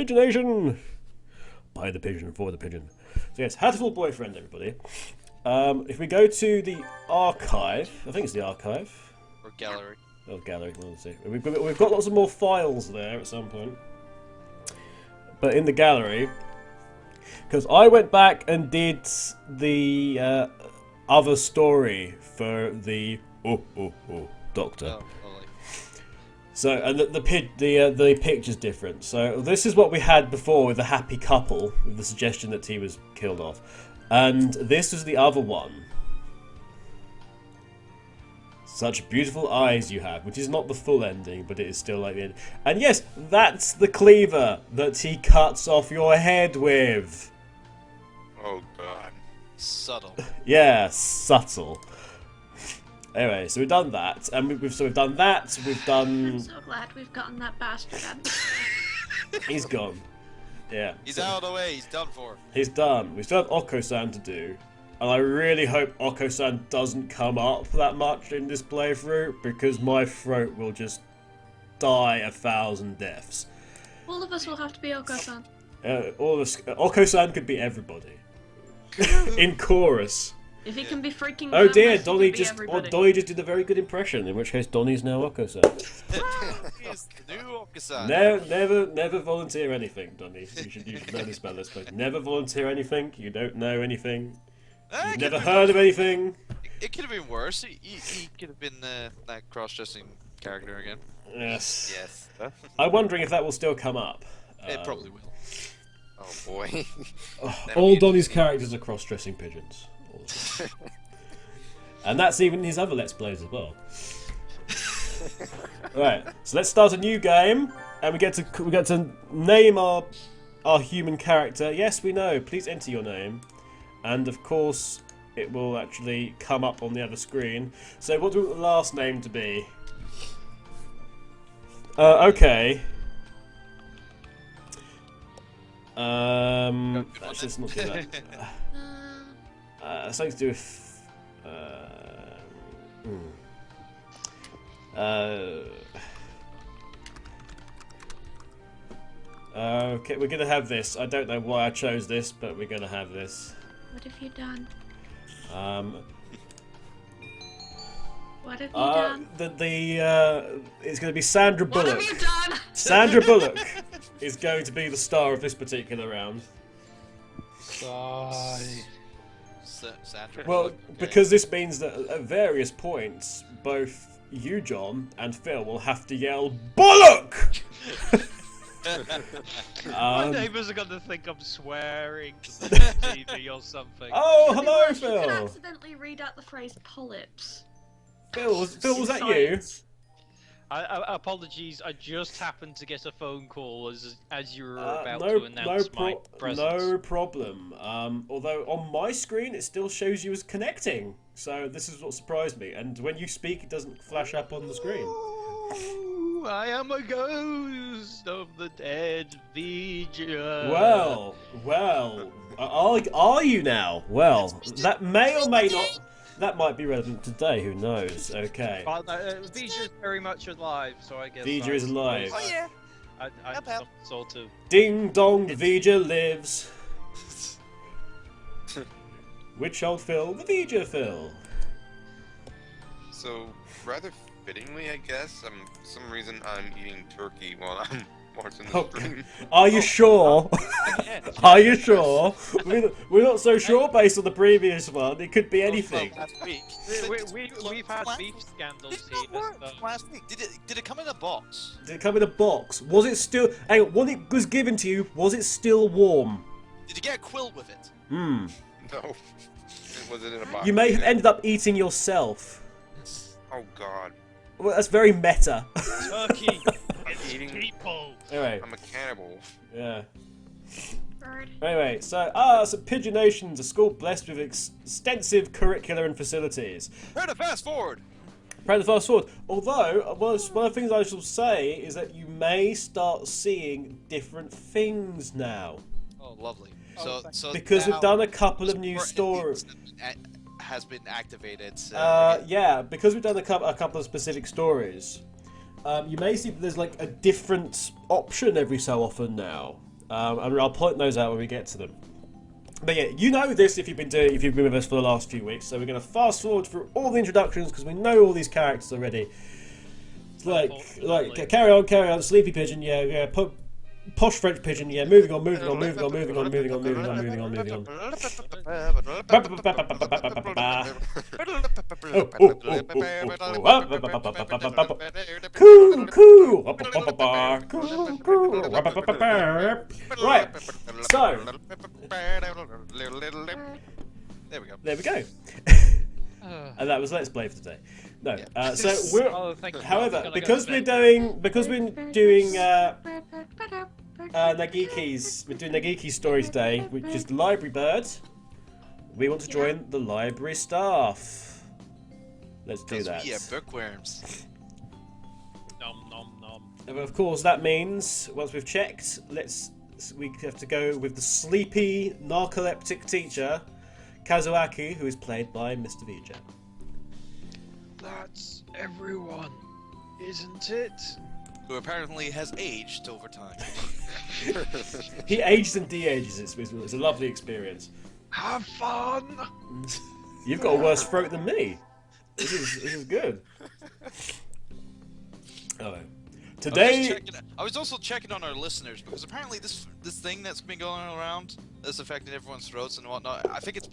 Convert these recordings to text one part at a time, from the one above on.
Pigeonation! By the pigeon, for the pigeon. So yes, Hatoful boyfriend, everybody. If we go to the archive, I think it's the archive. Or gallery. Oh, gallery, let's see. We've got lots of more files there at some point. But in the gallery, because I went back and did the other story for the Doctor. Oh, So, and the picture's different. So this is what we had before with the happy couple, with the suggestion that he was killed off. And this is the other one. Such beautiful eyes you have, which is not the full ending, but it is still like the end. And yes, that's the cleaver that he cuts off your head with. Oh god. subtle. Yeah, subtle. Anyway, so we've done that, and we've done that. We've done. I'm so glad we've gotten that bastard out. He's gone. Yeah. He's out of the way. He's done for. He's done. We still have Oko-san to do, and I really hope Oko-san doesn't come up that much in this playthrough, because my throat will just die 1,000 deaths. All of us will have to be Oko-san. All of us. Oko-san could be everybody. In chorus. If he can be freaking. Oh dear, Donnie Donnie just did a very good impression. In which case, Donnie's now Oko-san. He's the new Okusan. Never volunteer anything, Donnie. You should know this about this place. Never volunteer anything. You don't know anything. You've never heard of anything. It could have been worse. He could have been that cross-dressing character again. Yes. Yes. I'm wondering if that will still come up. It probably will. Oh boy. All Donnie's characters are cross-dressing pigeons. And that's even his other Let's Plays as well. Right, so let's start a new game, and we get to name our human character. Yes, we know. Please enter your name, and of course it will actually come up on the other screen. So what do we want the last name to be? Okay. Let's just not do that. Something to do with. Okay, we're gonna have this. I don't know why I chose this, but we're gonna have this. What have you done? What have you done? It's gonna be Sandra Bullock. What have you done? Sandra Bullock is going to be the star of this particular round. Sigh. Sandra. Well, Okay. because this means that at various points, both you, John, and Phil will have to yell Bullock. My neighbours are gonna think I'm swearing to the TV or something. Oh, hello, You could Phil. accidentally read out the phrase polyps. Phil, was that you? Apologies, I just happened to get a phone call as you were about No, to announce my presence. no problem. Although on my screen it still shows you as connecting, so this is what surprised me. And when you speak, it doesn't flash up on the screen. Ooh, I am a ghost of the dead Vija. Well, are you now? Well, that may or may not. That might be relevant today. Who knows? Okay. Vija's very much alive, so I guess. Vija is alive. Oh yeah. I'm some sort of. Ding dong, Vija lives. Which old Phil? The Vija Phil. So, rather fittingly, I guess, for some reason I'm eating turkey while I'm watching the stream. Are you sure? Are you sure? We're not so sure based on the previous one. It could be anything. Last week. We've had beef scandals here. Last week. Did it come in a box? Did it come in a box? Was it still? Hang on, when it was given to you, was it still warm? Did you get a quill with it? Hmm. No. It wasn't in a box. You may have ended up eating yourself. Oh god. Well, that's very meta. Turkey. I'm eating. People. Anyway, I'm a cannibal. yeah. Bird. Anyway, so Pigeonation's a school blessed with extensive curricula and facilities. Prepare to fast forward. Prepare to fast forward. Although, one of the things I shall say is that you may start seeing different things now. Oh, lovely. So Because now we've done a couple of new more stories. has been activated. So Yeah, because we've done a couple of specific stories. You may see that there's like a different option every so often now. and I'll point those out when we get to them. But yeah, you know this if you've been with us for the last few weeks. So we're going to fast forward through all the introductions because we know all these characters already. It's like carry on, sleepy pigeon, yeah, posh French pigeon, yeah, moving on. Right, so there we go. And that was Let's Play for today. No, so we're. However, because we're doing Nageki's, we're doing Nageki's story today, which is the Library Bird. We want to join the library staff. Let's do that. Yeah, bookworms. Nom nom nom. And of course, that means once we've checked, we have to go with the sleepy, narcoleptic teacher, Kazuaki, who is played by Mr. Vijay. That's everyone, isn't it? Who apparently has aged over time. He ages and de-ages. It's a lovely experience. Have fun. You've got a worse throat than me. This is good. Oh, today. I was also checking on our listeners because apparently this thing that's been going around that's affecting everyone's throats and whatnot. I think it's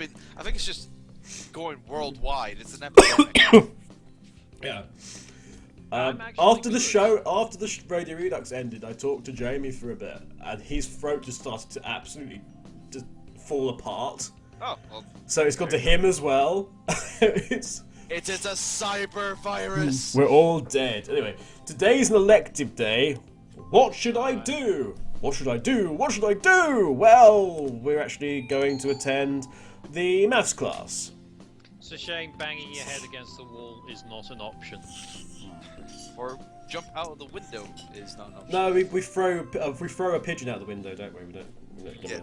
just going worldwide. It's an epidemic. Yeah. After the Radio Redux ended, I talked to Jamie for a bit, and his throat just started to absolutely just fall apart. Oh, well. So it's gone to him as well. It is a cyber virus. We're all dead. Anyway, today's an elective day. What should I do? What should I do? What should I do? Well, we're actually going to attend the maths class. It's a shame banging your head against the wall is not an option. Or jump out of the window is not an option. No, we throw a pigeon out the window, don't we? We don't. Yeah.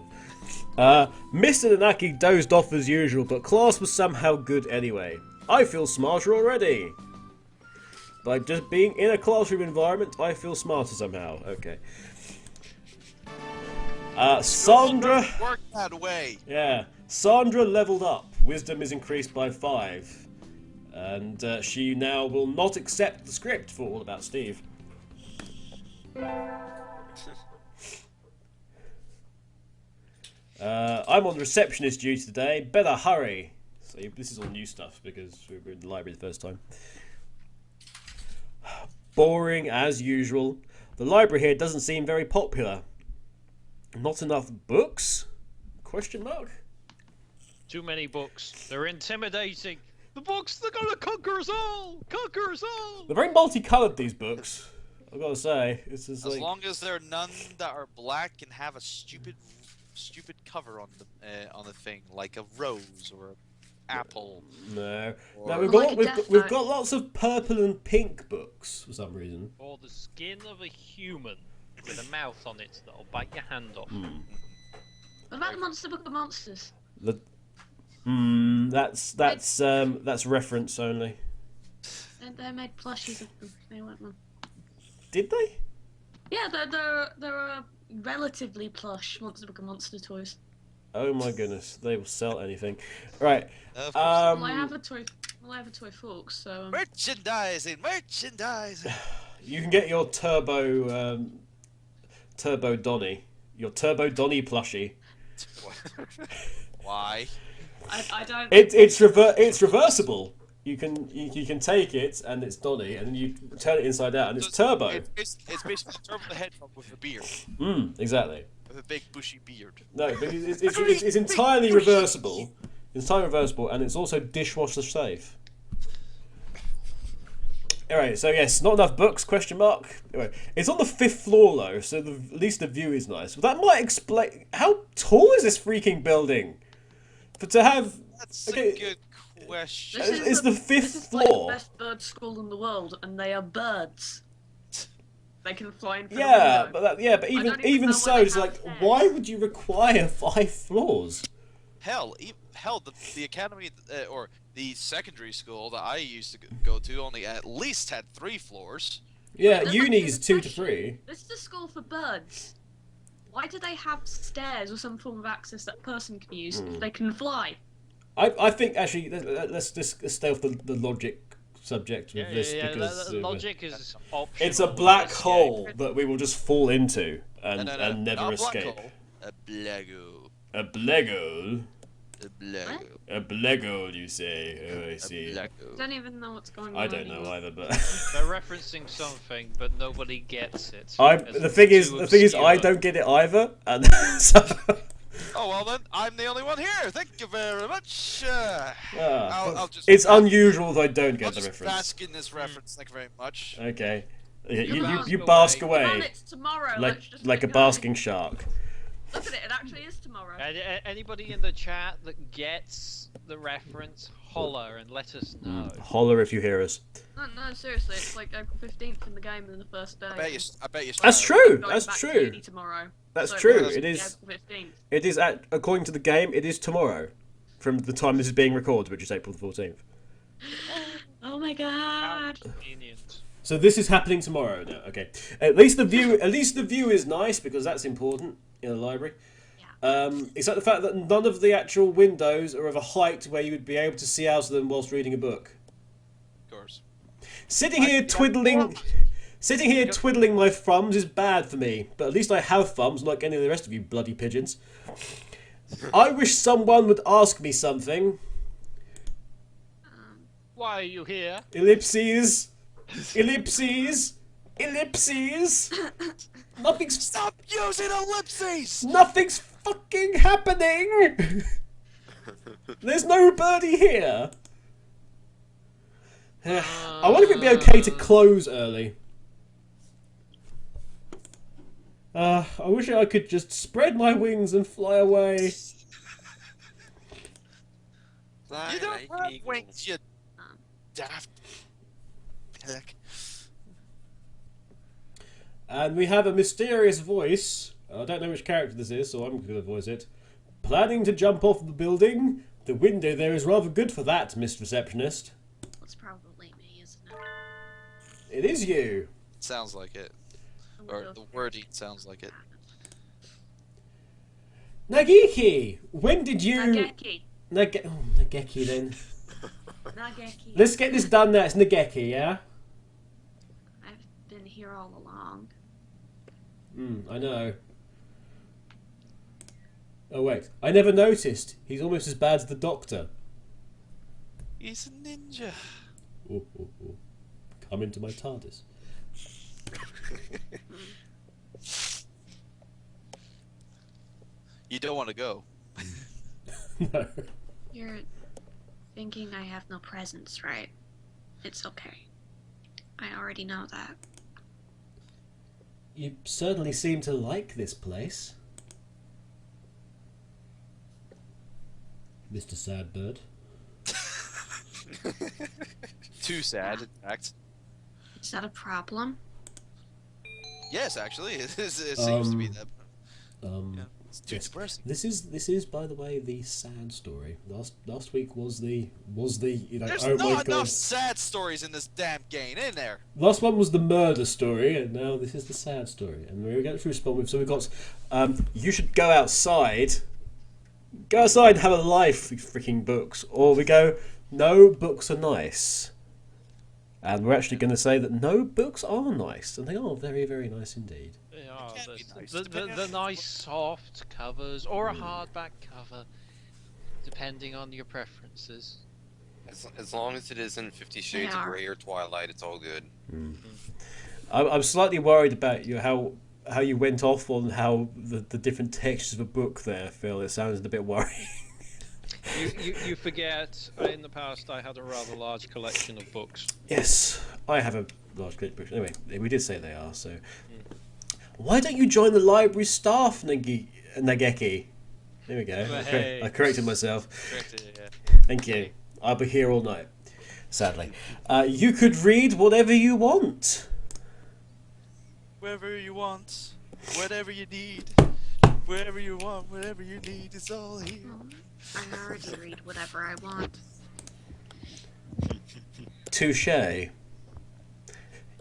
Mr. Nanaki dozed off as usual, but class was somehow good anyway. I feel smarter already. By just being in a classroom environment, I feel smarter somehow. Okay. Sandra. Work that way. Yeah. Sandra leveled up. Wisdom is increased by 5. And she now will not accept the script for All About Steve. I'm on receptionist duty today. Better hurry. So this is all new stuff because we were in the library the first time. Boring as usual. The library here doesn't seem very popular. Not enough books? Question mark? Too many books. They're intimidating. The books, they're gonna conquer us all! Conquer us all! They're very multicoloured, these books. I've got to say. It's just as long as there are none that are black and have a stupid cover on the thing, like a rose or an apple. No. Or... No, we've got lots of purple and pink books for some reason. Or the skin of a human with a mouth on it that'll bite your hand off. What about the Monster Book of Monsters? That's reference only. They made plushies of them. They weren't one. Did they? Yeah, they're relatively plush Monster Book of Monster toys. Oh my goodness, they will sell anything. Right. Well, I have a toy forks, so. Merchandising. You can get your Turbo Donny, your Turbo Donny plushie. Why? I don't. It's reversible. You can take it and it's Donny, and then you turn it inside out and it's Turbo. It's basically Turbo the Hedgehog with a beard. Exactly. With a big bushy beard. No, but it's entirely reversible. It's entirely reversible, and it's also dishwasher safe. Alright, so yes, not enough books, question mark. Anyway, it's on the 5th floor though, so at least the view is nice. Well, that might explain... How tall is this freaking building? For to have... That's a good question. It's the 5th this is floor. Like the best bird school in the world, and they are birds. They can fly in front of the window. But even so, it's like, why would you require 5 floors? Hell, the academy or the secondary school that I used to go to only at least had 3 floors. Yeah, uni's 2 to 3. This is a school for birds. Why do they have stairs or some form of access that a person can use if they can fly? I think actually let's just stay off the logic subject with this because logic is optional. it's a black hole that we will just fall into and never Not a escape. black hole. A black hole. A black hole. A black hole. A black hole, you say? Oh, I see. A black hole. I don't even know what's going on. I don't know anymore. either, but They're referencing something, but nobody gets it. the thing is, I don't get it either, and so. Oh well then, I'm the only one here. Thank you very much. I'll just. It's unusual that I don't get I'll the just reference. bask in this reference. Thank you very much. Okay. You You bask bask Come on, away it's tomorrow. like Let's just like a get going. basking shark. Look at it. It actually is tomorrow. Anybody in the chat that gets the reference, holler and let us know. Holler if you hear us. No, seriously. It's like April 15th in the game and the first day. I bet you. That's true. Going That's back to true. uni tomorrow. That's So true. it's It is. April 15th. It is according to the game. It is tomorrow, from the time this is being recorded, which is April the 14th. Oh my god. Convenient. So this is happening tomorrow. No, okay. At least the view. At least the view is nice because that's important in a library. Except the fact that none of the actual windows are of a height where you would be able to see out of them whilst reading a book. Of course. Sitting here twiddling my thumbs is bad for me, but at least I have thumbs, like any of the rest of you bloody pigeons. I wish someone would ask me something. Why are you here? Ellipses. Ellipses. Ellipses. Nothing's Stop using ellipses. Nothing's fucking happening. There's no birdie here. I wonder if it'd be okay to close early. I wish I could just spread my wings and fly away. You don't have wings, you daft pick. And we have a mysterious voice. I don't know which character this is, so I'm going to voice it. Planning to jump off the building? The window there is rather good for that, Miss Receptionist. That's probably me, isn't it? It is you. Sounds like it. Or the wording sounds like it. Nageki, when did you... Nageki. Nageki then. Nageki. Let's get this done now. It's Nageki, yeah? I've been here all along. I know. Oh wait, I never noticed. He's almost as bad as the Doctor. He's a ninja. Ooh. Come into my TARDIS. You don't want to go. No. You're thinking I have no presence, right? It's okay. I already know that. You certainly seem to like this place. Mr. Sadbird. Too sad, in fact. Is that a problem? Yes, actually, it seems to be that. Yeah, it's too Yes. depressing. This is by the way the sad story. Last week was the There's oh my not god. enough sad stories in this damn game, in there. Last one was the murder story, and now this is the sad story. And we're going to respond with. So we've got. You should go outside. Go outside and have a life, you freaking books. Or we go, no, books are nice. And we're actually going to say that no, books are nice. And they are very, very nice indeed. They are Can be nice, the depending on nice soft covers or a hardback cover, depending on your preferences. As long as it isn't 50 Shades of Grey or Twilight, it's all good. I'm slightly worried about you how you went off on how the different textures of a book there, Phil. It sounds a bit worrying. You forget, in the past I had a rather large collection of books. Yes, I have a large collection of books. Anyway, we did say they are, so... Why don't you join the library staff, Nageki? There we go. Hey. I corrected myself. Correct, yeah. Thank you. I'll be here all night, sadly. You could read whatever you want. Wherever you want, whatever you need, wherever you want, whatever you need is all here. I already read whatever I want. Touche.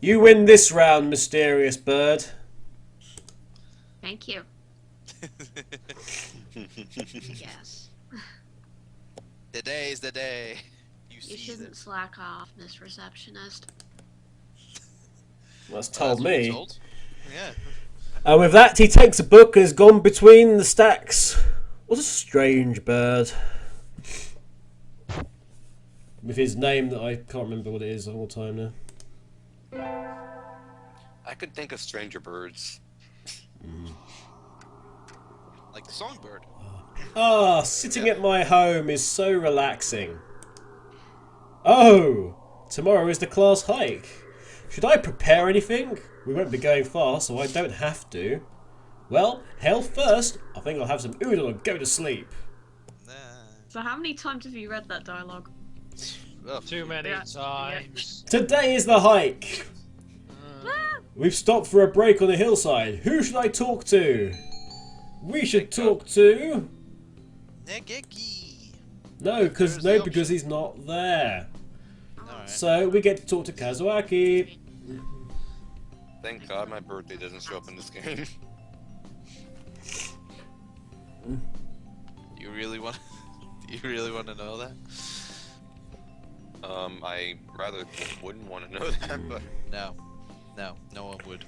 You win this round, mysterious bird. Thank you. Yes. Today's the day. You see shouldn't this. slack off, Miss Receptionist. Well, that's Well, told that's what me. you're told. Yeah. And with that, he takes a book and has gone between the stacks. What a strange bird. With his name that I can't remember what it is all the time now. I could think of stranger birds. Like the songbird. Ah, sitting at my home is so relaxing. Oh, tomorrow is the class hike. Should I prepare anything? We won't be going far, so I don't have to. Well, health first. I think I'll have some udon and go to sleep. Nah. So how many times have you read that dialogue? Ugh. Too many Yeah. times. Today is the hike. We've stopped for a break on the hillside. Who should I talk to? We should talk to... Nageki. No, There's the option. because he's not there. Alright. So we get to talk to Kazuaki. Thank God my birthday doesn't show up in this game. You really want? Do you really want to know that? I rather wouldn't want to know that, but No. No one would.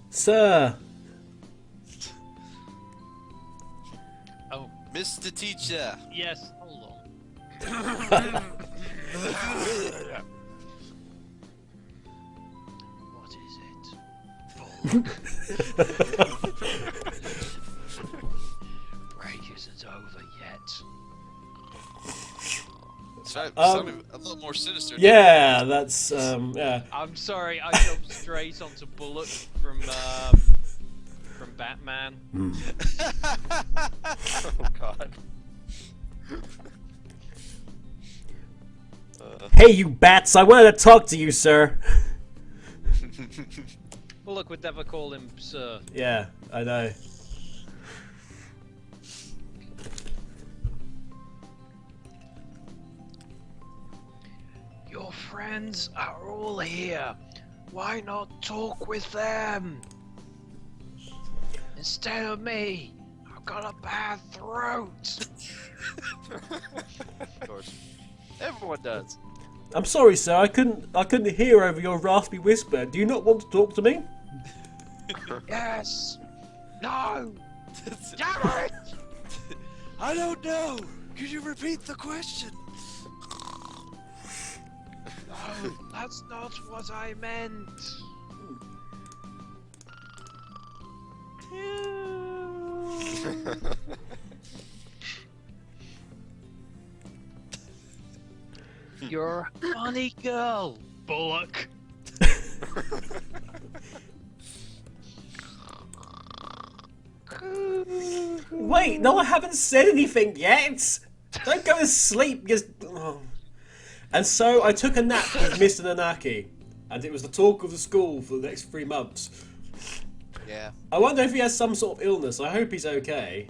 Sir. Oh, Mr. Teacher. yes. Hold on. What is it? Break isn't over yet. Sounded a little more sinister. Yeah, that's yeah. I'm sorry, I jumped straight onto Bullock from Batman. oh God. Hey, you bats! I wanted to talk to you, sir. Bullock would never call him sir. Yeah, I know. Your friends are all here. Why not talk with them? Instead of me, I've got a bad throat. Of course. Everyone does. I'm sorry, sir. I couldn't hear over your raspy whisper. Do you not want to talk to me? Yes. No. Damn it. I don't know. Could you repeat the question? No, that's not what I meant. You're a funny girl, Bullock. Wait, no, I haven't said anything yet. Don't go to sleep. Just. Oh. And so I took a nap with Mr. Nanaki, and it was the talk of the school for the next 3 months. Yeah. I wonder if he has some sort of illness. I hope he's okay.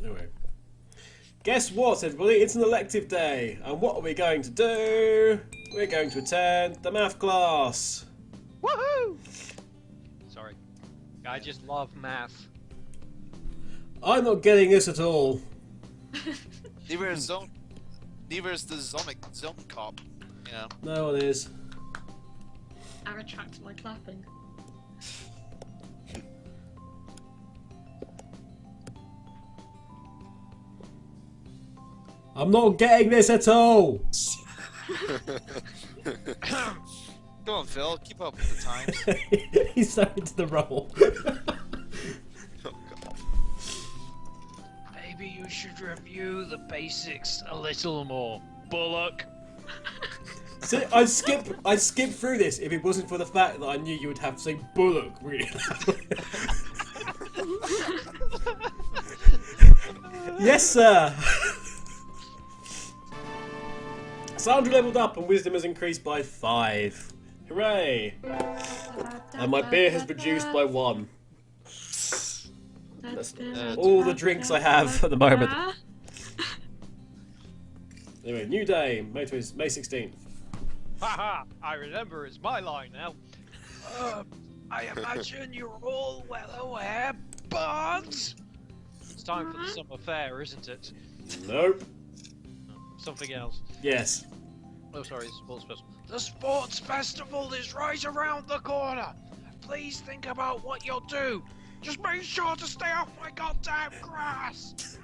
Anyway. Guess what, everybody? It's an elective day. And what are we going to do? We're going to attend the math class. Woohoo! Sorry, I just love math. I'm not getting this at all. Neither is the Zone Cop. You know. No one is. I retract my clapping. I'm not getting this at all. Come on, Phil. Keep up with the times. He's so into the role. Maybe you should review the basics a little more, Bullock. So I'd skip through this if it wasn't for the fact that I knew you would have to say Bullock really loud. Yes, sir. Sandra leveled up and wisdom has increased by 5. Hooray! And my beer has reduced by 1. That's all the drinks I have at the moment. Anyway, new day, May 16th. Haha, I remember it's my line now. I imagine you're all well aware, but it's time for the summer fair, isn't it? Nope. Something else. Yes. Oh, sorry, it's sports festival. The sports festival is right around the corner. Please think about what you'll do. Just make sure to stay off my goddamn grass.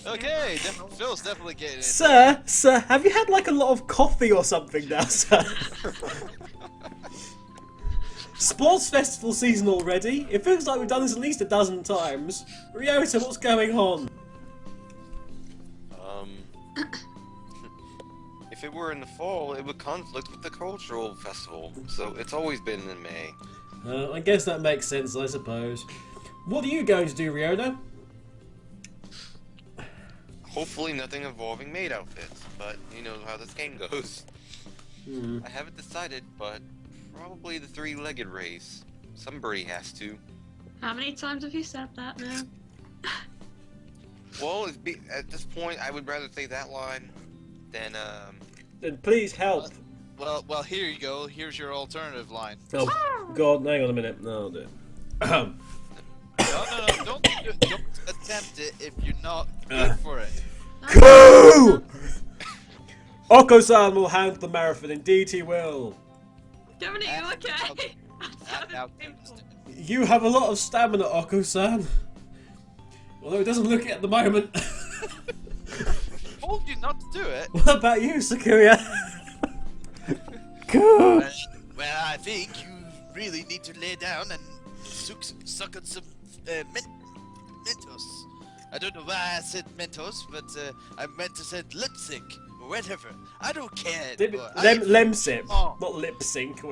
Okay, Phil's definitely getting it. Sir, have you had like a lot of coffee or something now, sir? Sports festival season already? It feels like we've done this at least a dozen times. Ryota, what's going on? If it were in the fall, it would conflict with the cultural festival, so it's always been in May. I guess that makes sense, I suppose. What are you going to do, Ryota? Hopefully nothing involving maid outfits, but you know how this game goes. I haven't decided, but probably the three-legged race. Somebody has to. How many times have you said that now? Well, at this point, I would rather say that line than, Then please help. Well, here you go. Here's your alternative line. Oh, God, hang on a minute. No, I'll do it. No, don't attempt it if you're not good for it. Coo! Oko-san will handle the marathon. Indeed, he will. Dominic, you okay? Now, You have a lot of stamina, Oko-san. Although it doesn't look it at the moment. told you not to do it. What about you, Sakuya? Good. Well, I think you really need to lay down and suck on some Mentos. I don't know why I said Mentos, but I meant to say lip sync or whatever. I don't care. Lemsip, Oh. not lip sync.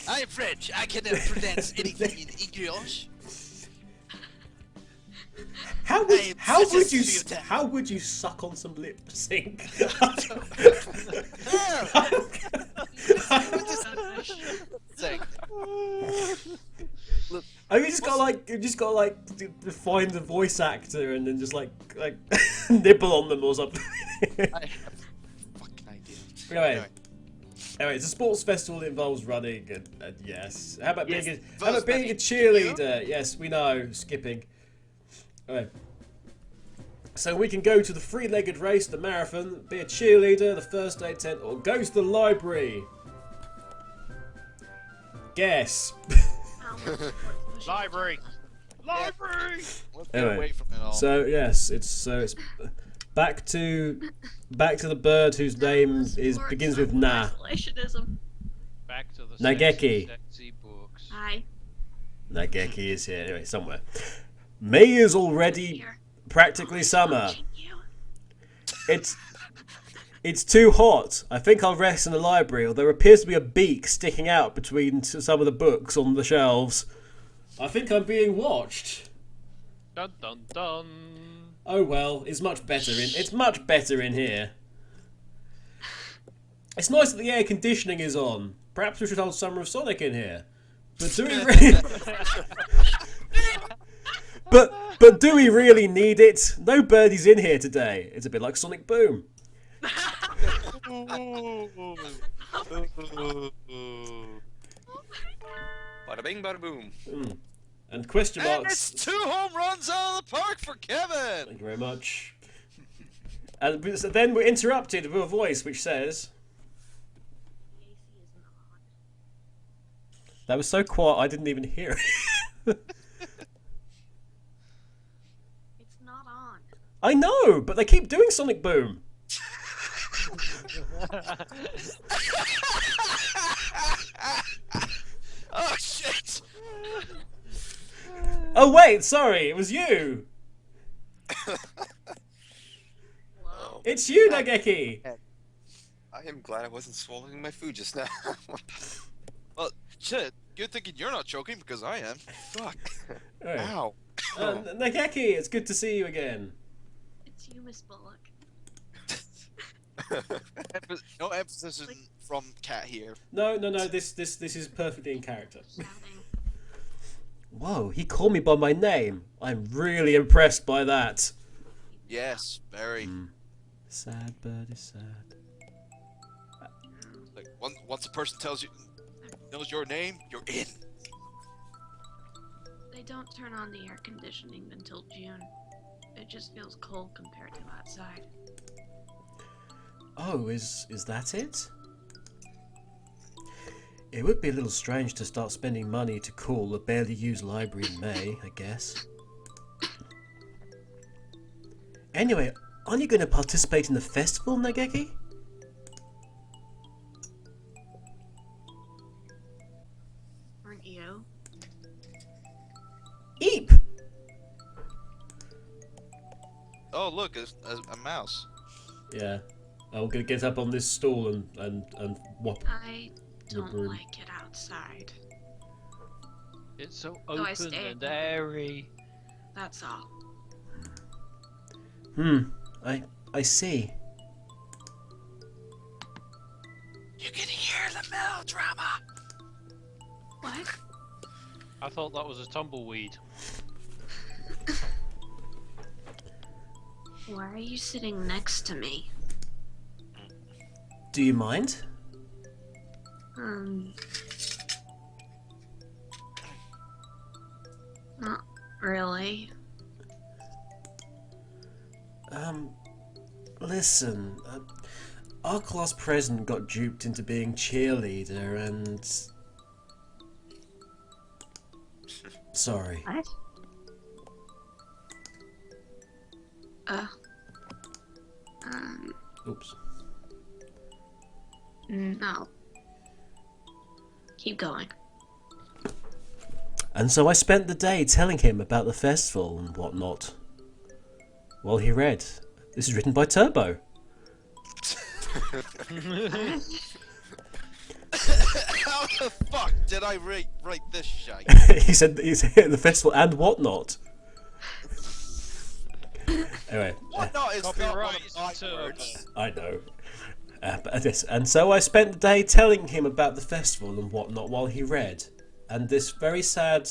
I am French. I can pronounce anything in English. How I am such a stereotype. how would you suck on some lip sync? Oh, you just gotta like find the voice actor and then just like nibble on them or something. I have a fucking idea. Anyway, it's a sports festival that involves running, and yes. How about being a First cheerleader? Yes, we know. Skipping. Alright. So we can go to the three-legged race, the marathon, be a cheerleader, the first aid tent, or go to the library. Guess. Library. Library. Let's get Anyway, away from it all. So yes, it's back to the bird whose name begins with Na. Isolationism. Back to the Nageki. sexy books. Hi. Nageki is here anyway somewhere. May is already Here. practically summer. Watching you. It's too hot. I think I'll rest in the library, although there appears to be a beak sticking out between some of the books on the shelves. I think I'm being watched. Dun dun dun. Oh well, it's much better in here. It's nice that the air conditioning is on. Perhaps we should hold Summer of Sonic in here. But do we really But do we really need it? No birdies in here today. It's a bit like Sonic Boom. Bada bing, bada boom. And question And marks. it's 2 home runs out of the park for Kevin. Thank you very much. And so then we're interrupted with a voice which says, The AC isn't on. that was so quiet I didn't even hear it. It's not on. I know, but they keep doing Sonic Boom. Oh shit! Oh wait, sorry, it was you. Hello? It's you, Nageki. I am glad I wasn't swallowing my food just now. Well, shit. Good thinking you're not choking because I am. Fuck. Right. Ow. Nageki, it's good to see you again. It's you, Miss Bullock. No emphasis from Cat here. No, this is perfectly in character. Shouting. Whoa, he called me by my name. I'm really impressed by that. Yes, very. Sad bird is sad. Like once a person knows your name, you're in. They don't turn on the air conditioning until June. It just feels cold compared to outside. Oh, is that it? It would be a little strange to start spending money to cool a barely used library in May, I guess. Anyway, aren't you going to participate in the festival, Nageki? Aren't you? Eep! Oh look, a mouse. Yeah. I'm going to get up on this stool and whop. I don't broom. like it outside. It's so I open stay and in. airy. That's all. I see. You can hear the melodrama. What? I thought that was a tumbleweed. Why are you sitting next to me? Do you mind? Not really. Listen, our class president got duped into being cheerleader and... Sorry. What? Oops. No. Keep going. And so I spent the day telling him about the festival and whatnot. While he read. This is written by Turbo. How the fuck did I write this shite? He said the festival and whatnot. Anyway. What not is not one Copyright of my Turbo. words. I know. But yes, and so I spent the day telling him about the festival and whatnot while he read. And this very sad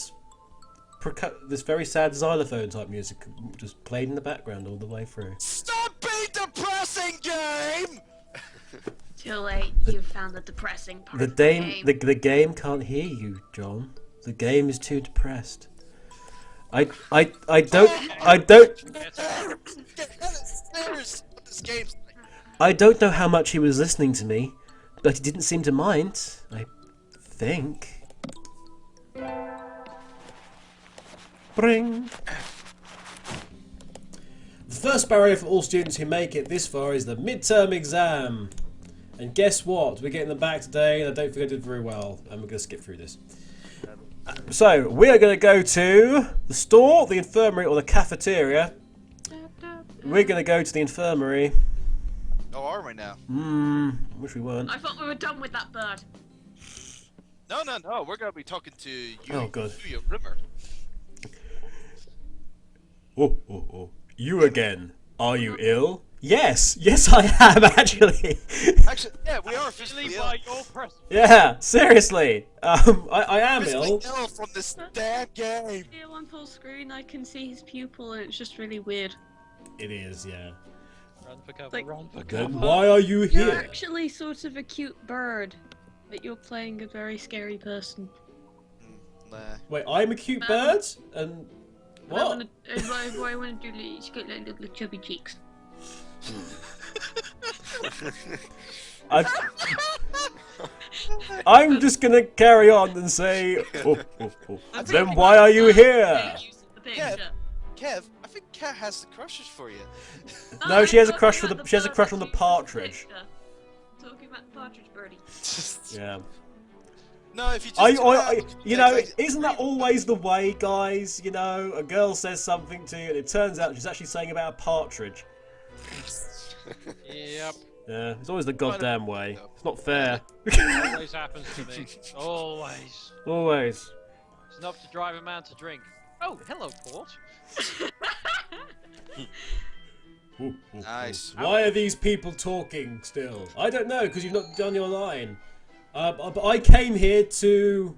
xylophone type music just played in the background all the way through. Stop being depressing, game! Too late. You found the depressing part. The of the game, game. the game can't hear you, John. The game is too depressed. I don't know how much he was listening to me, but he didn't seem to mind. I think. Bring. The first barrier for all students who make it this far is the midterm exam. And guess what? We're getting them back today, and I don't think I did very well. And we're going to skip through this. So, we are going to go to the store, the infirmary, or the cafeteria. We're going to go to the infirmary. Oh, are we now? Wish we weren't. I thought we were done with that bird. No. We're gonna be talking to you. Oh, good. You Rimmer. Oh. You again. Are you ill? Yes, I am actually. Actually, yeah, we are physically ill. By your press. Yeah, seriously. I am ill. Physically ill from this damn game. Here on full screen, I can see his pupil, and it's just really weird. It is, yeah. Run for cover, Like- run for Then cover. why are you You're here? actually sort of a cute bird, but you're playing a very scary person. Nah. Wait, I'm a cute bird? And what? I want to do it's got like little chubby cheeks. I'm just gonna carry on and say, then why are you here? Yeah. Kev, I think Kat has the crushes for you. No, she has a crush for the. She has a crush on the partridge. Talking about the partridge birdie. Yeah. No, if you just You know, isn't that always the way, guys? You know, a girl says something to you, and it turns out she's actually saying about a partridge. Yep. Yeah, it's always the goddamn way. It's not fair. Always happens to me. Always. Always. It's enough to drive a man to drink. Oh, hello, Port. Nice. Why are these people talking still? I don't know, because you've not done your line. But I came here to...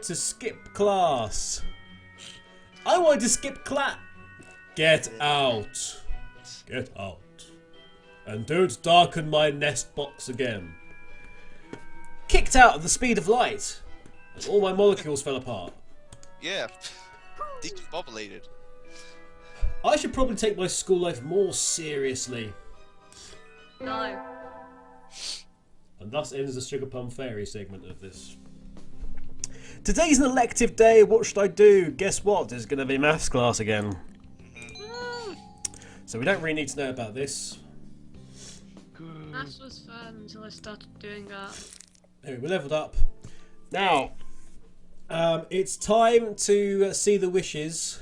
skip class. I wanted to skip class. Get out. Get out. And don't darken my nest box again. Kicked out at the speed of light. And all my molecules fell apart. Yeah. Decombobulated. I should probably take my school life more seriously. No. And thus ends the Sugar Plum Fairy segment of this. Today's an elective day. What should I do? Guess what? There's going to be maths class again. So we don't really need to know about this. Maths was fun until I started doing that. Anyway, we leveled up. Now, it's time to see the wishes.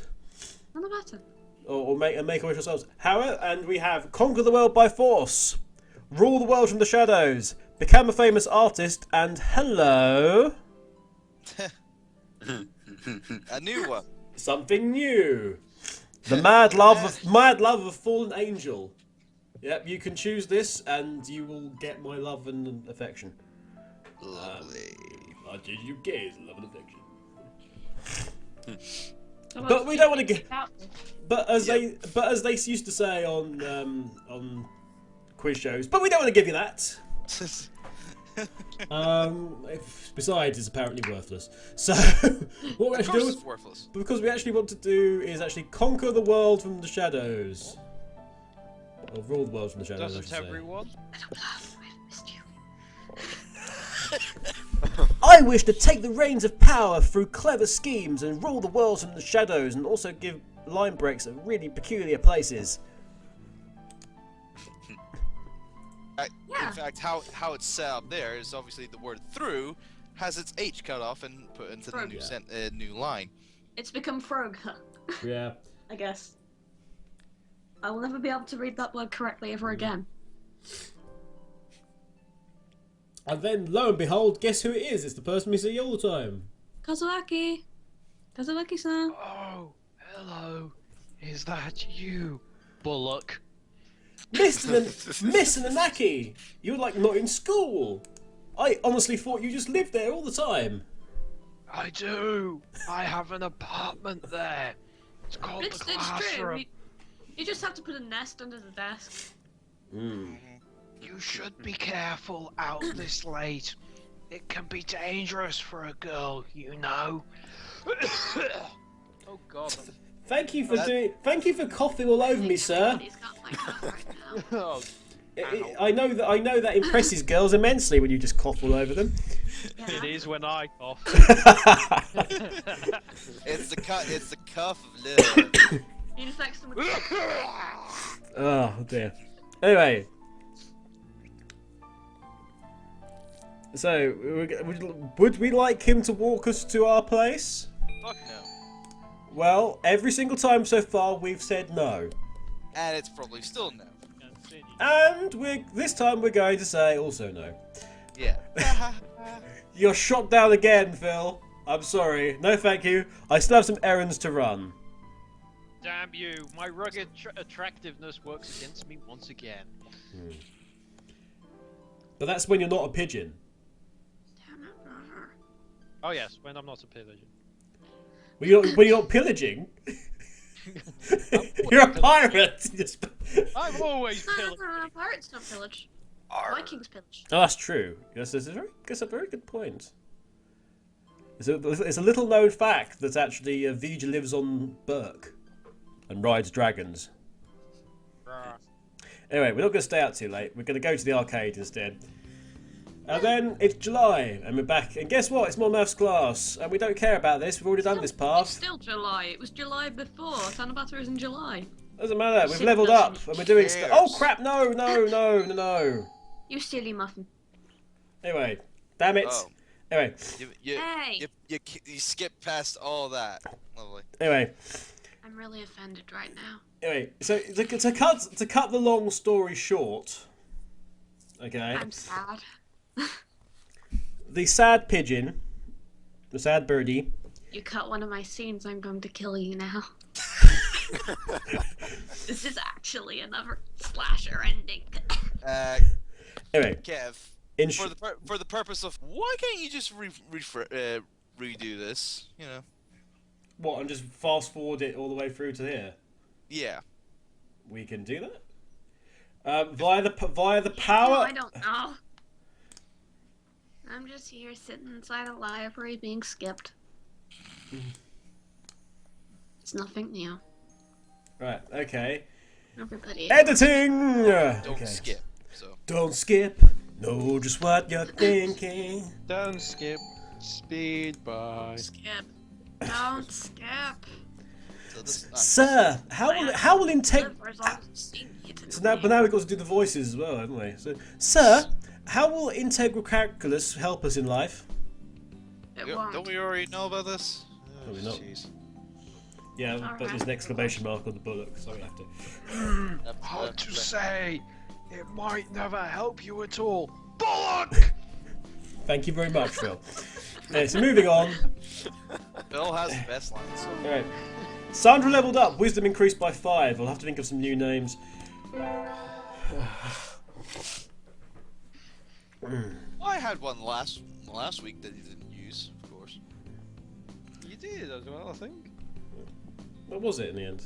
None of that. Or make a wish ourselves. However, and we have conquer the world by force, rule the world from the shadows, become a famous artist, and hello. A new one. Something new. The mad love of a fallen angel. Yep, you can choose this, and you will get my love and affection. Lovely. Did you get love and affection? But we don't want to get. But as they used to say on quiz shows, but we don't want to give you that. Besides, it's apparently worthless. So what we actually do is worthless. because we actually want to do is actually conquer the world from the shadows, or rule the world from the shadows. Doesn't everyone? I wish to take the reins of power through clever schemes and rule the world from the shadows, and also give line breaks at really peculiar places. In fact, how it's set up there is obviously the word "through" has its H cut off and put into the new line. It's become frog. Yeah. I guess. I will never be able to read that word correctly ever again. And then, lo and behold, guess who it is? It's the person we see all the time. Kazuaki. Kazuaki-san. Oh, hello. Is that you, Bullock? Mr. Nanaki! You're like not in school. I honestly thought you just lived there all the time. I do. I have an apartment there. It's called the It's classroom. true. You just have to put a nest under the desk. You should be careful out this late. It can be dangerous for a girl, you know. Oh God. Thank you for coughing all over me, sir. He's got my cough right now. Oh, I know that impresses girls immensely when you just cough all over them. it is when I cough. It's the cuff of love. He infects them with Oh dear. Anyway. So, would we like him to walk us to our place? Fuck no. Well, every single time so far we've said no. And it's probably still no. And this time we're going to say also no. Yeah. You're shot down again, Phil. I'm sorry. No thank you. I still have some errands to run. Damn you! My rugged attractiveness works against me once again. But that's when you're not a pigeon. Oh yes, when I'm not a pigeon. When you're not pillaging. You're a pirate. I'm always pillaging. Pirates don't pillage. Vikings pillage. Oh, that's true. That's a very good point. It's a little known fact that actually Vija lives on Berk and rides dragons. Anyway, we're not going to stay out too late. We're going to go to the arcade instead. And then it's July, and we're back. And guess what? It's more maths class, and we don't care about this. We've already done this It's path. still July. It was July before. Tanabata is in July. Doesn't matter. We've leveled up, and we're doing stuff. Oh crap! No! You silly muffin. Anyway, damn it. Oh. Anyway. You skip past all that. Lovely. Anyway. I'm really offended right now. Anyway, so to cut the long story short. Okay. I'm sad. The sad pigeon, the sad birdie. You cut one of my scenes, I'm going to kill you now. This is actually another slasher ending. Anyway, Kev, for the purpose of why can't you just redo this? You know. What, and just fast forward it all the way through to here? Yeah. We can do that. Via the No, power. I don't know. I'm just here sitting inside a library being skipped. It's nothing new. Right. Okay. Everybody. Editing. Don't Okay. skip. So Don't skip. Know just what you're thinking. Don't skip. Speed by. Skip. Don't skip. so this. Sir, how will integ? So now, But but now we've got to do the voices as well, haven't we? So, sir, how will integral calculus help us in life? It Yeah, won't. don't we already know about this? Probably not. Jeez. Yeah, but Alright. there's an exclamation mark on the bullet, so we have to. Hard to say. It might never help you at all. Bollock! Thank you very much, Phil. Okay, so moving on. Bill has the best line. So. Alright. Sandra leveled up, wisdom increased by 5. I'll have to think of some new names. I had one last week that he didn't use, of course. You did as well, I think. What was it in the end?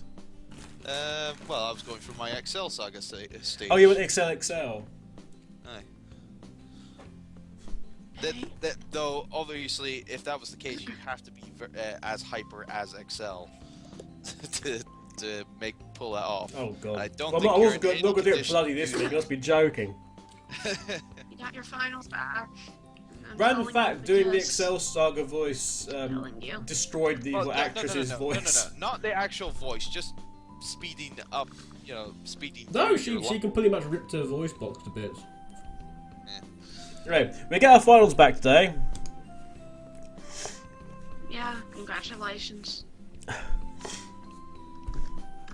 Well, I was going through my Excel saga stage. Oh, you went XL. Aye. Though, obviously, if that was the case, you have to be as hyper as Excel to pull that off. Oh god. I don't Well, think I you're wasn't in not going to do it condition bloody to this do week. You that. must be joking. You got your finals back. I'm Random calling fact: you doing the because- Excel saga voice telling you. destroyed the Well, actress's voice. No, not the actual voice, just speeding up, speeding. No, through she your can pretty much rip her voice box to bits. Yeah. Right, we get our finals back today. Yeah, congratulations.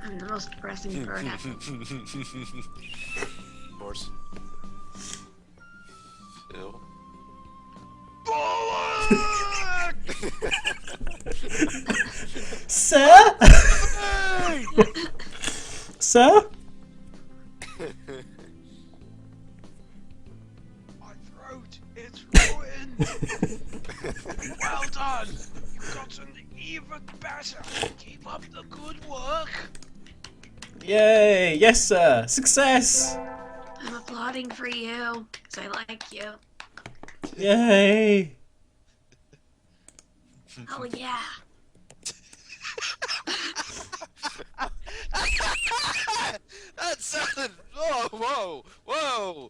I'm the most depressing bird ever. Of course. Phil. Sir? Sir? My throat, it's ruined. Well done. You've gotten even better. Keep up the good work. Yay! Yes, sir! Success! I'm applauding for you, because I like you. Yay! Oh yeah. That sounded. Whoa! Oh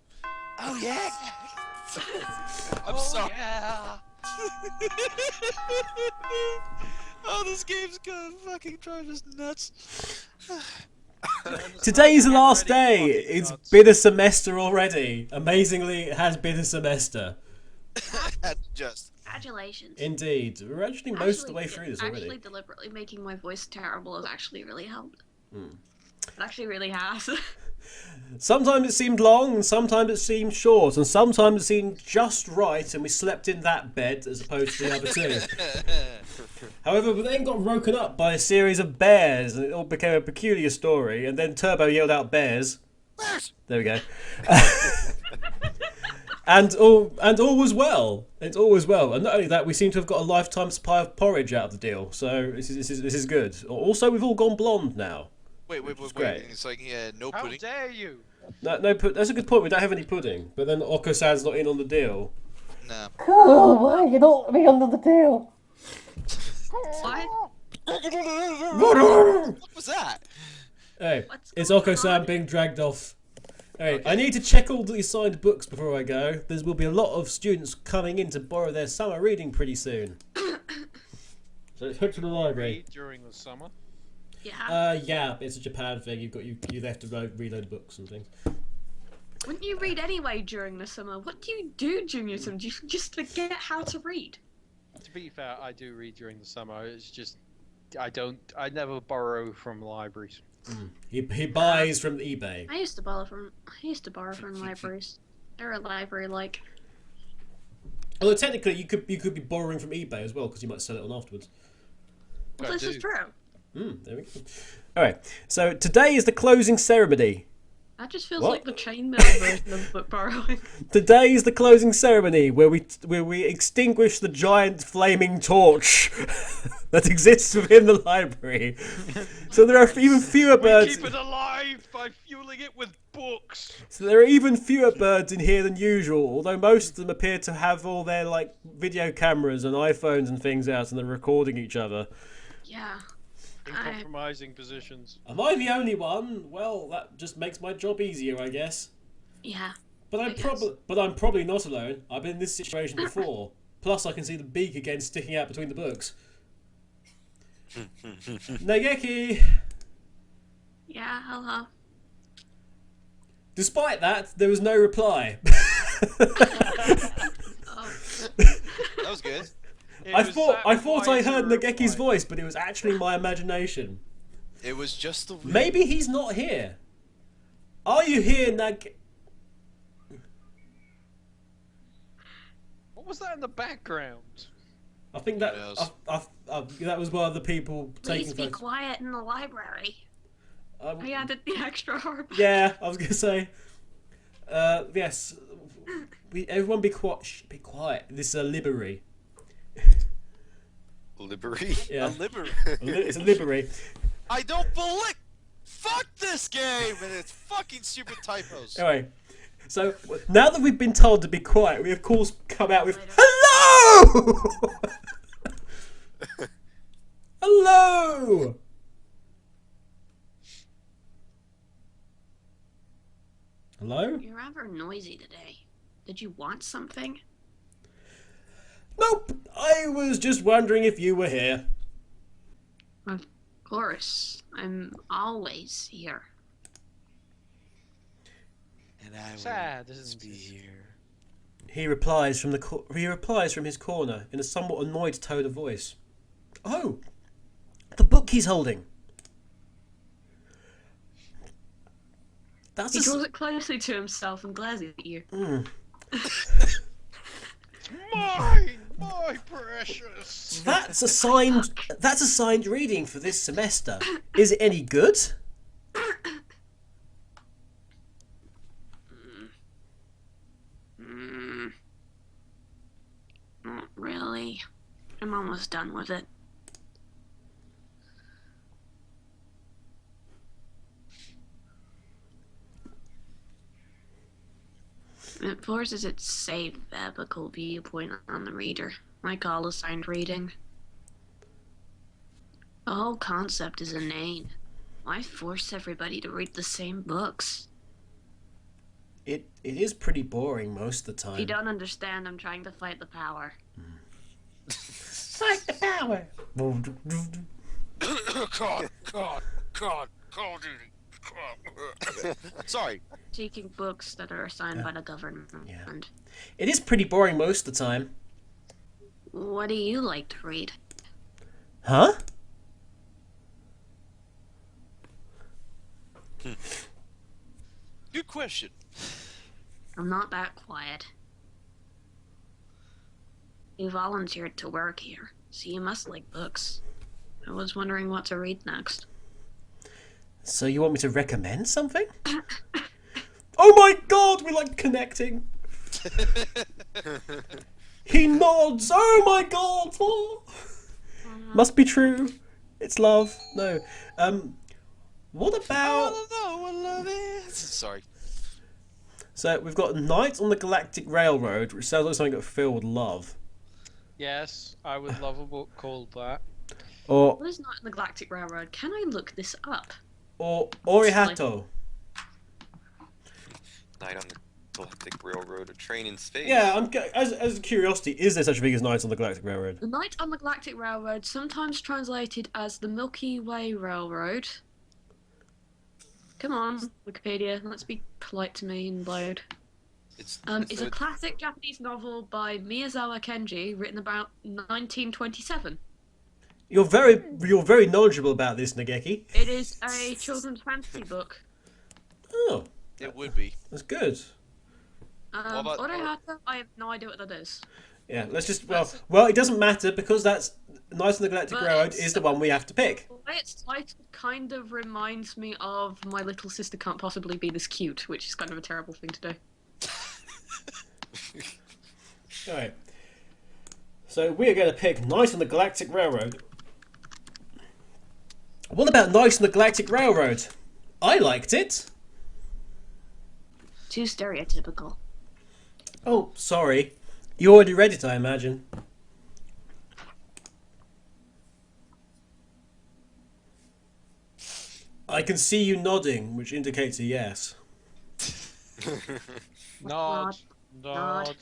yeah. I'm sorry. Yeah. Oh, this game's gonna fucking drive us nuts. Today's the last day! It's been a semester already. Amazingly, it has been a semester. Just. Congratulations. Indeed. We're actually most of the way through this Actually, already. deliberately making my voice terrible has actually really helped. Hmm. It actually really has. Sometimes it seemed long, and sometimes it seemed short, and sometimes it seemed just right, and we slept in that bed as opposed to the other two. However, we then got woken up by a series of bears, and it all became a peculiar story, and then Turbo yelled out bears. There we go. And all was well. It's all was well. And not only that, we seem to have got a lifetime supply of porridge out of the deal, so this is good. Also, we've all gone blonde now. Wait. great. It's like, no How pudding. dare you? No, that's a good point. We don't have any pudding, but then Oko-san's not in on the deal. Nah. Oh, why you don't let me under the deal? What? What was that? Hey, What's it's going Oko-san on? being dragged off. Hey, I need to check all the signed books before I go. There will be a lot of students coming in to borrow their summer reading pretty soon. So let's head to the library. Read during the summer. Yeah. Yeah, it's a Japan thing. You have to reload books and things. Wouldn't you read anyway during the summer? What do you do during your summer? Do you just forget how to read? To be fair, I do read during the summer. It's just I never borrow from libraries. He buys from eBay. I used to borrow from libraries. They're a library like. Although technically you could be borrowing from eBay as well because you might sell it on afterwards. Well, I this is do. true. There we go. All right. So today is the closing ceremony. That just feels What? like the chainmail version of book borrowing. Today is the closing ceremony where we extinguish the giant flaming torch that exists within the library. So there are even fewer We birds. keep it alive by fueling it with books. So there are even fewer birds in here than usual, although most of them appear to have all their like video cameras and iPhones and things out, and they're recording each other. Yeah. In compromising positions. Am I the only one? Well, that just makes my job easier, I guess. Yeah. But I'm probably not alone. I've been in this situation before. Plus, I can see the beak again sticking out between the books. Nageki! Yeah, hello. Despite that, there was no reply. Oh. That was good. I thought I heard Nageki's voice, but it was actually my imagination. It was just the wind. Maybe he's not here. Are you here, Nag? What was that in the background? I think that Yes. that was one of the people Please taking be photos. quiet in the library. I added the extra harp. Yeah, I was gonna say. Yes. Everyone be quiet. Shh, be quiet. This is a library. Livery. Yeah. A library. It's a library. I don't believe. Fuck this game and its fucking stupid typos. Anyway, so now that we've been told to be quiet, we of course come out with hello. Hello. Hello? You're rather noisy today. Did you want something? Nope. I was just wondering if you were here. Of course. I'm always here. And I Sad, will isn't be it? here. He replies from his corner in a somewhat annoyed tone of voice. Oh, the book he's holding. That's He a draws it closely to himself and glares at you. Mine, my precious. That's a signed reading for this semester. Is it any good? Not really. I'm almost done with it. It forces its safe biblical viewpoint on the reader, like all assigned reading. The whole concept is inane. Why force everybody to read the same books? It is pretty boring most of the If you time. don't understand, I'm trying to fight the power. Fight the power. Call Duty. Sorry. Seeking books that are assigned by the government. Yeah. It is pretty boring most of the time. What do you like to read? Huh? Good question. I'm not that quiet. You volunteered to work here, so you must like books. I was wondering what to read next. So you want me to recommend something? Oh my god, we like connecting. He nods. Oh my god. Oh. Must be true. It's love. No. What I about... don't know what love is. Sorry. So we've got Night on the Galactic Railroad, which sounds like something that filled with love. Yes, I would love a book called that. Or What is Night on the Galactic Railroad? Can I look this up? Orihato. Night on the Galactic Railroad, a train in space. Yeah, as a curiosity, is there such a thing as Night on the Galactic Railroad? The Night on the Galactic Railroad, sometimes translated as the Milky Way Railroad. Come on, Wikipedia, let's be polite to me and load. It's a classic Japanese novel by Miyazawa Kenji, written about 1927. You're very knowledgeable about this, Nageki. It is a children's fantasy book. Oh, It would be. that's good. about- Orihata, I have no idea what that is. Yeah, let's just well, it doesn't matter because that's Night on the Galactic But Railroad it's- is the one we have to pick. The way it's titled kind of reminds me of My Little Sister Can't Possibly Be This Cute, which is kind of a terrible thing to do. Alright. So we are going to pick Night on the Galactic Railroad. What about Night on the Galactic Railroad? I liked it. Too stereotypical. Oh, sorry. You already read it, I imagine. I can see you nodding, which indicates a yes. Nod. Nod.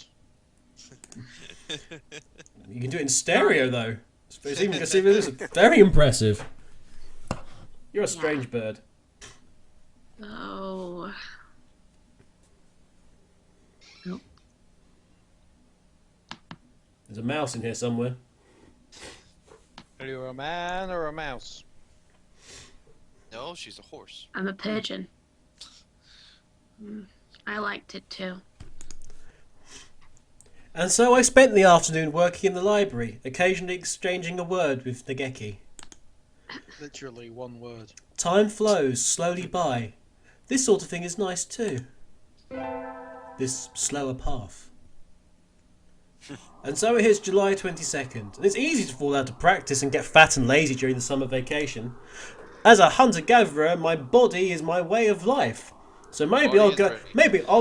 You can do it in stereo, though. It's even this is very impressive. You're a strange bird. Oh. Nope. There's a mouse in here somewhere. Are you a man or a mouse? No, she's a horse. I'm a pigeon. I liked it too. And so I spent the afternoon working in the library, occasionally exchanging a word with Nageki. Literally one word. Time flows slowly by. This sort of thing is nice too. This slower path. And so it hits July 22nd, and it's easy to fall out of practice and get fat and lazy during the summer vacation. As a hunter-gatherer, my body is my way of life. So maybe I'll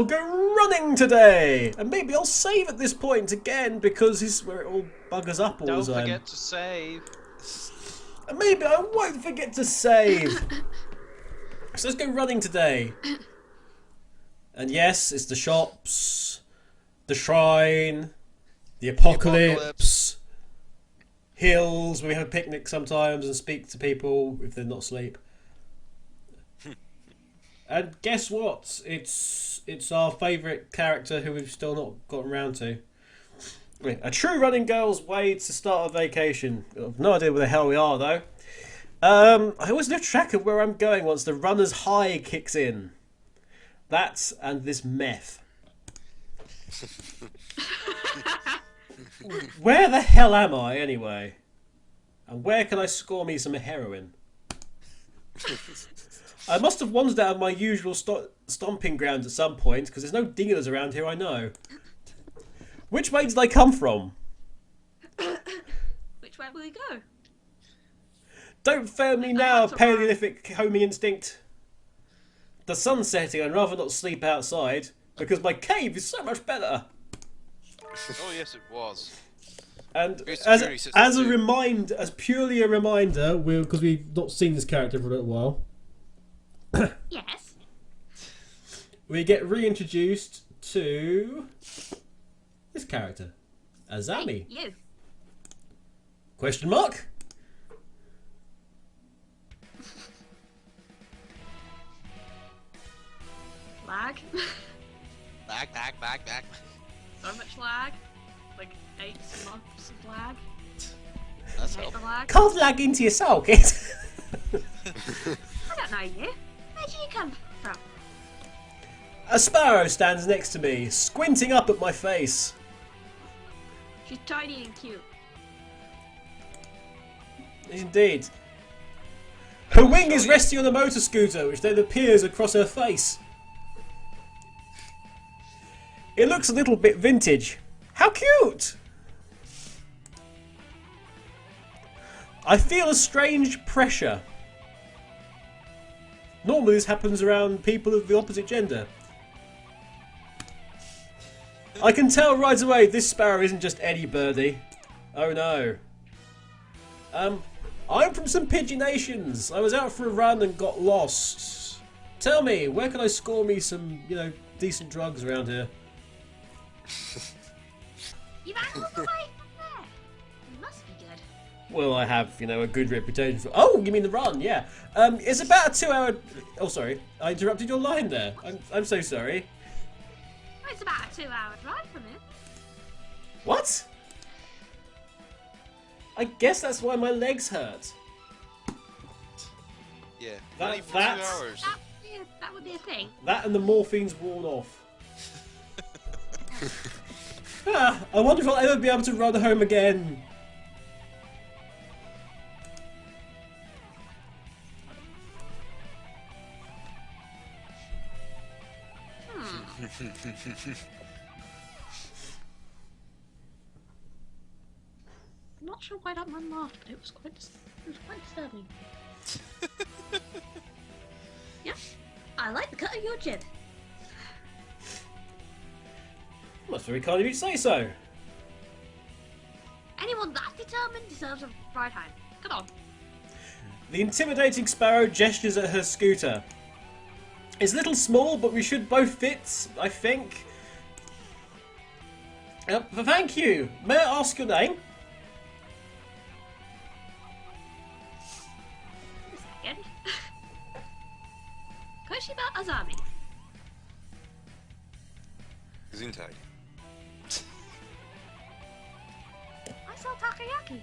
go running today, and maybe I'll save at this point again because this is where it all buggers up all Don't the time. forget to save. And maybe I won't forget to save. So let's go running today. And yes, it's the shops, the shrine, the apocalypse, hills where we have picnics sometimes and speak to people if they're not asleep. And guess what? It's our favourite character who we've still not gotten around to. A true running girl's way to start a vacation. I've no idea where the hell we are though. I always lose track of where I'm going once the runner's high kicks in. That and this meth. Where the hell am I anyway? And where can I score me some heroin? I must have wandered out of my usual stomping grounds at some point, because there's no dingers around here, I know. Which way did I come from? Which way will we go? Don't fail me now, Paleolithic homing instinct. The sun's setting, I'd rather not sleep outside, because my cave is so much better. Oh yes, it was. And as purely a reminder, because we've not seen this character for a little while, Yes. we get reintroduced to this character, Azami. Hey, you. Question mark? Lag. Back. So much lag. Like 8 months of lag. That's Hate the helpful. lag. Can't lag into your soul, kid. I don't know you. Where do you come from? A sparrow stands next to me, squinting up at my face. She's tiny and cute. Indeed. Her wing is resting on a motor scooter, which then appears across her face. It looks a little bit vintage. How cute! I feel a strange pressure. Normally this happens around people of the opposite gender. I can tell right away this sparrow isn't just any birdie. Oh no. I'm from some pigeon nations. I was out for a run and got lost. Tell me, where can I score me some, decent drugs around here? You ran all the way from there. You must be good. Well, I have, a good reputation for... Oh, you mean the run, yeah. It's about a 2-hour... Oh, sorry. I interrupted your line there. I'm so sorry. Well, it's about a 2-hour drive from here. What? I guess that's why my legs hurt. Yeah. That- Only for 2 that's- hours. That would be a thing. That and the morphine's worn off. I wonder if I'll ever be able to run home again. I'm not sure why that man laughed, but it was quite disturbing. Yeah, I like the cut of your jib. That's very kind of you to say so. Anyone that determined deserves a ride home. Come on. The intimidating sparrow gestures at her scooter. It's a little small, but we should both fit, I think. Thank you. May I ask your name? Second. Koshiba Azami. Gesundheit. I saw takoyaki.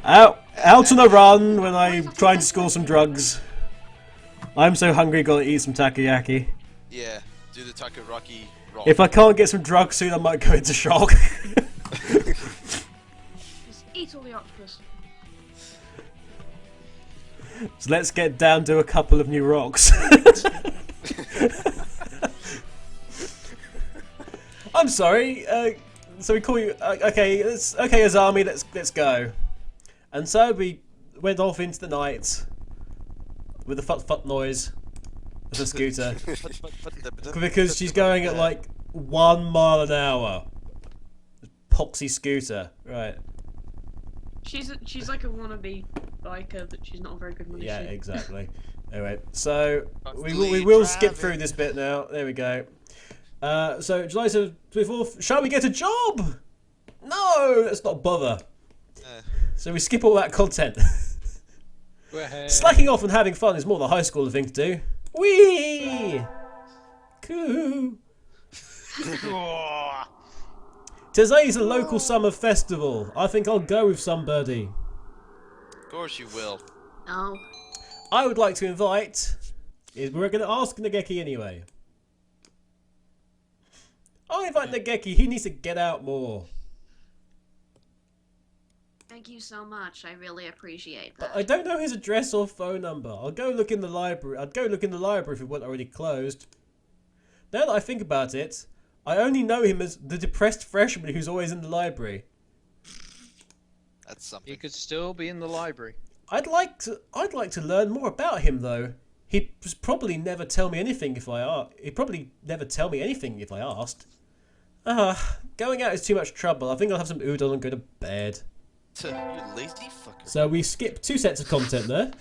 Out on a run when I'm trying to score some drugs. I'm so hungry, gotta eat some takoyaki. Yeah, do the takoyaki roll. If I can't get some drugs soon, I might go into shock. Just eat all the octopus. So let's get down to a couple of new rocks. I'm sorry. So we call you. Okay, Azami. Let's go. And so we went off into the night with the fut noise of the scooter because she's going at like 1 mile an hour. Poxy scooter, right? She's like a wannabe biker, but she's not a very good one. Yeah, exactly. Anyway, so we will skip through this bit now. There we go. So July said before, shall we get a job? No, let's not bother. So we skip all that content. Slacking off and having fun is more the high schooler thing to do. Whee! Cool. Today's a local summer festival. I think I'll go with somebody. Of course you will. No. I would like to invite... We're going to ask Nageki anyway. I'll invite Nageki. He needs to get out more. Thank you so much. I really appreciate that. But I don't know his address or phone number. I'll go look in the library. I'd go look in the library if it wasn't already closed. Now that I think about it, I only know him as the depressed freshman who's always in the library. That's something. He could still be in the library. I'd like to learn more about him though. He'd probably never tell me anything if I asked. Going out is too much trouble. I think I'll have some udon and go to bed. You lazy fucker. So we skip 2 sets of content there.